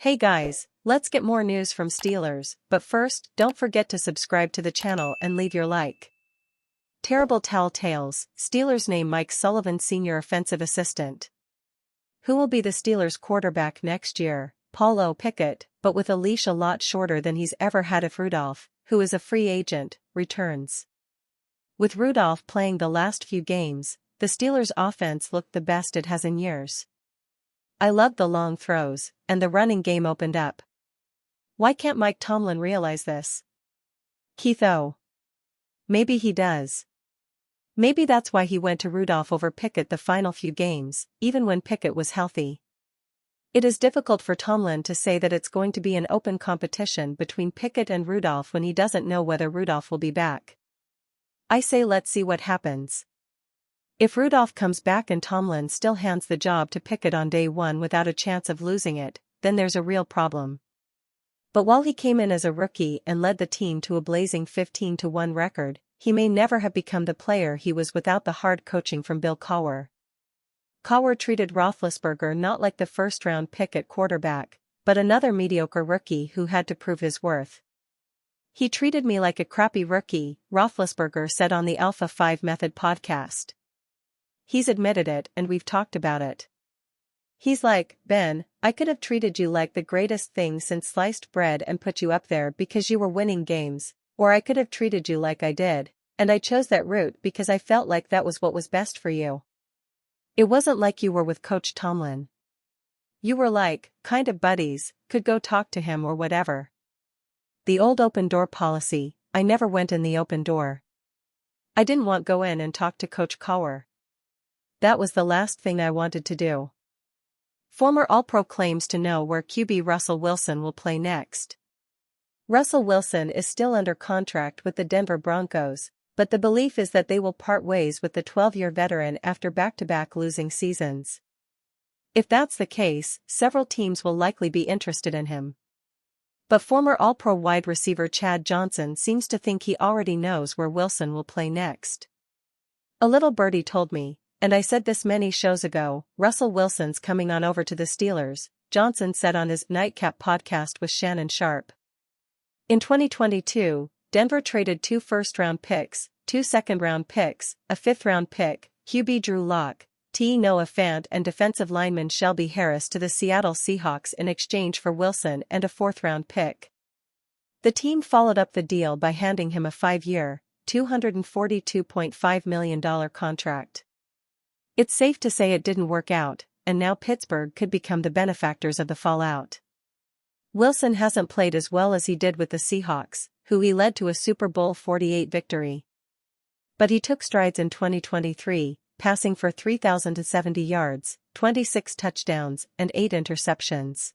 Hey guys, let's get more news from Steelers, but first, don't forget to subscribe to the channel and leave your like. Terrible tall tales, Steelers name Mike Sullivan senior offensive assistant. Who will be the Steelers quarterback next year? Paulo Pickett, but with a leash a lot shorter than he's ever had if Rudolph, who is a free agent, returns. With Rudolph playing the last few games, the Steelers' offense looked the best it has in years. I loved the long throws, and the running game opened up. Why can't Mike Tomlin realize this? Keith O. Maybe he does. Maybe that's why he went to Rudolph over Pickett the final few games, even when Pickett was healthy. It is difficult for Tomlin to say that it's going to be an open competition between Pickett and Rudolph when he doesn't know whether Rudolph will be back. I say let's see what happens. If Rudolph comes back and Tomlin still hands the job to Pickett on day one without a chance of losing it, then there's a real problem. But while he came in as a rookie and led the team to a blazing 15-1 record, he may never have become the player he was without the hard coaching from Bill Cowher. Cowher treated Roethlisberger not like the first-round pick at quarterback, but another mediocre rookie who had to prove his worth. He treated me like a crappy rookie, Roethlisberger said on the Alpha 5 Method podcast. He's admitted it and we've talked about it. He's like, Ben, I could have treated you like the greatest thing since sliced bread and put you up there because you were winning games, or I could have treated you like I did, and I chose that route because I felt like that was what was best for you. It wasn't like you were with Coach Tomlin. You were like, kind of buddies, could go talk to him or whatever. The old open door policy, I never went in the open door. I didn't want to go in and talk to Coach Cowher. That was the last thing I wanted to do. Former All-Pro claims to know where QB Russell Wilson will play next. Russell Wilson is still under contract with the Denver Broncos, but the belief is that they will part ways with the 12-year veteran after back-to-back losing seasons. If that's the case, several teams will likely be interested in him. But former All-Pro wide receiver Chad Johnson seems to think he already knows where Wilson will play next. A little birdie told me, and I said this many shows ago, Russell Wilson's coming on over to the Steelers, Johnson said on his Nightcap podcast with Shannon Sharpe. In 2022, Denver traded 2 first-round picks, 2 second-round picks, a 5th-round pick, QB Drew Lock, Noah Fant and defensive lineman Shelby Harris to the Seattle Seahawks in exchange for Wilson and a 4th-round pick. The team followed up the deal by handing him a 5-year, $242.5 million contract. It's safe to say it didn't work out, and now Pittsburgh could become the benefactors of the fallout. Wilson hasn't played as well as he did with the Seahawks, who he led to a Super Bowl 48 victory. But he took strides in 2023, passing for 3,070 yards, 26 touchdowns, and 8 interceptions.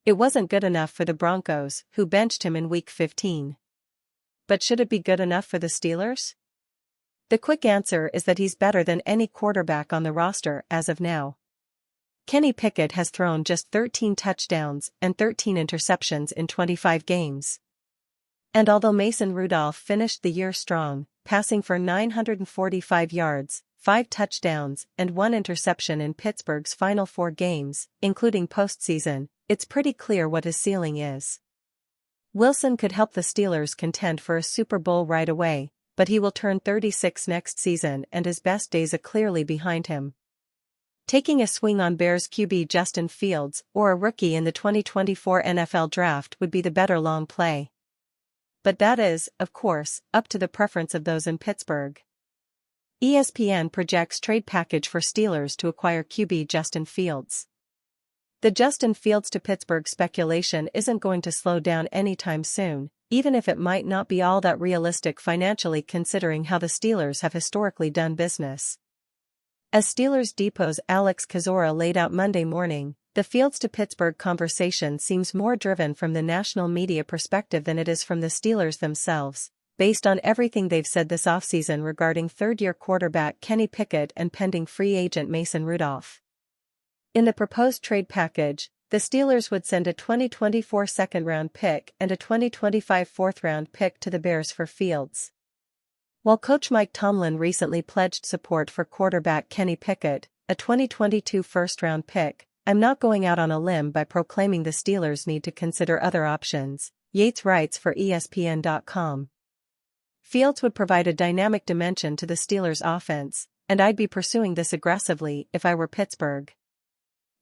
It wasn't good enough for the Broncos, who benched him in Week 15. But should it be good enough for the Steelers? The quick answer is that he's better than any quarterback on the roster as of now. Kenny Pickett has thrown just 13 touchdowns and 13 interceptions in 25 games. And although Mason Rudolph finished the year strong, passing for 945 yards, 5 touchdowns, and 1 interception in Pittsburgh's final 4 games, including postseason, it's pretty clear what his ceiling is. Wilson could help the Steelers contend for a Super Bowl right away, but he will turn 36 next season and his best days are clearly behind him. Taking a swing on Bears QB Justin Fields or a rookie in the 2024 NFL Draft would be the better long play. But that is, of course, up to the preference of those in Pittsburgh. ESPN projects trade package for Steelers to acquire QB Justin Fields. The Justin Fields to Pittsburgh speculation isn't going to slow down anytime soon, even if it might not be all that realistic financially considering how the Steelers have historically done business. As Steelers Depot's Alex Kozora laid out Monday morning, the Fields to Pittsburgh conversation seems more driven from the national media perspective than it is from the Steelers themselves, based on everything they've said this offseason regarding third-year quarterback Kenny Pickett and pending free agent Mason Rudolph. In the proposed trade package, the Steelers would send a 2024 second-round pick and a 2025 fourth-round pick to the Bears for Fields. While coach Mike Tomlin recently pledged support for quarterback Kenny Pickett, a 2022 first-round pick, I'm not going out on a limb by proclaiming the Steelers need to consider other options, Yates writes for ESPN.com. Fields would provide a dynamic dimension to the Steelers' offense, and I'd be pursuing this aggressively if I were Pittsburgh.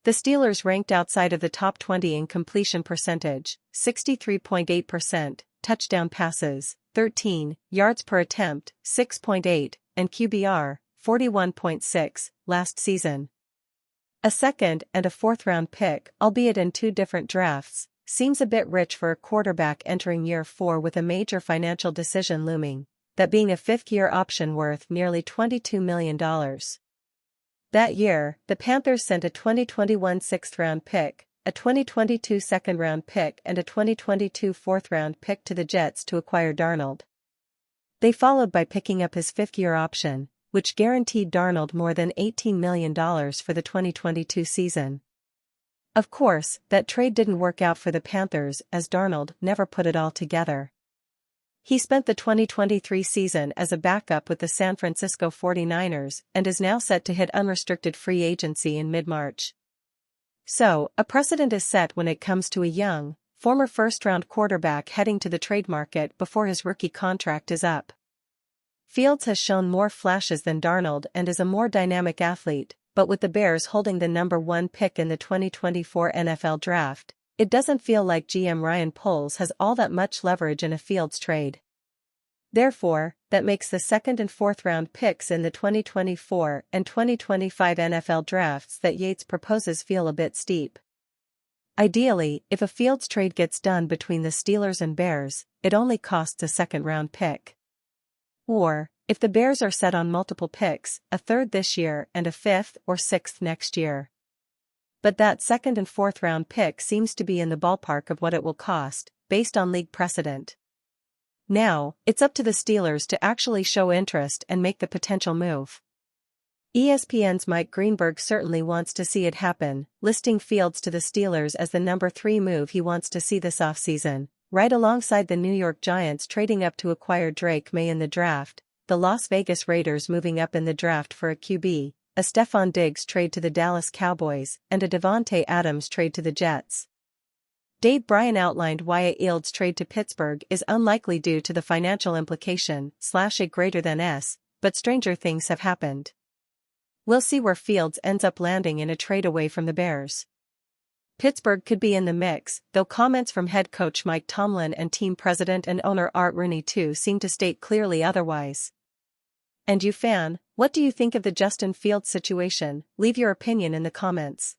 The Steelers ranked outside of the top 20 in completion percentage, 63.8%, touchdown passes, 13, yards per attempt, 6.8, and QBR, 41.6, last season. A second and a fourth-round pick, albeit in two different drafts, seems a bit rich for a quarterback entering year 4 with a major financial decision looming, that being a fifth-year option worth nearly $22 million. That year, the Panthers sent a 2021 sixth-round pick, a 2022 second-round pick and a 2022 fourth-round pick to the Jets to acquire Darnold. They followed by picking up his fifth-year option, which guaranteed Darnold more than $18 million for the 2022 season. Of course, that trade didn't work out for the Panthers as Darnold never put it all together. He spent the 2023 season as a backup with the San Francisco 49ers and is now set to hit unrestricted free agency in mid-March. So, a precedent is set when it comes to a young, former first-round quarterback heading to the trade market before his rookie contract is up. Fields has shown more flashes than Darnold and is a more dynamic athlete, but with the Bears holding the number 1 pick in the 2024 NFL Draft, it doesn't feel like GM Ryan Poles has all that much leverage in a Fields trade. Therefore, that makes the second and fourth round picks in the 2024 and 2025 NFL drafts that Yates proposes feel a bit steep. Ideally, if a Fields trade gets done between the Steelers and Bears, it only costs a second-round pick. Or, if the Bears are set on multiple picks, a third this year and a fifth or sixth next year. But that second and fourth round pick seems to be in the ballpark of what it will cost, based on league precedent. Now, it's up to the Steelers to actually show interest and make the potential move. ESPN's Mike Greenberg certainly wants to see it happen, listing Fields to the Steelers as the number 3 move he wants to see this offseason, right alongside the New York Giants trading up to acquire Drake May in the draft, the Las Vegas Raiders moving up in the draft for a QB, a Stephon Diggs trade to the Dallas Cowboys, and a Davante Adams trade to the Jets. Dave Bryan outlined why a Fields trade to Pittsburgh is unlikely due to the financial implication /a greater than S, but stranger things have happened. We'll see where Fields ends up landing in a trade away from the Bears. Pittsburgh could be in the mix, though comments from head coach Mike Tomlin and team president and owner Art Rooney too seem to state clearly otherwise. And you fan, what do you think of the Justin Fields situation? Leave your opinion in the comments.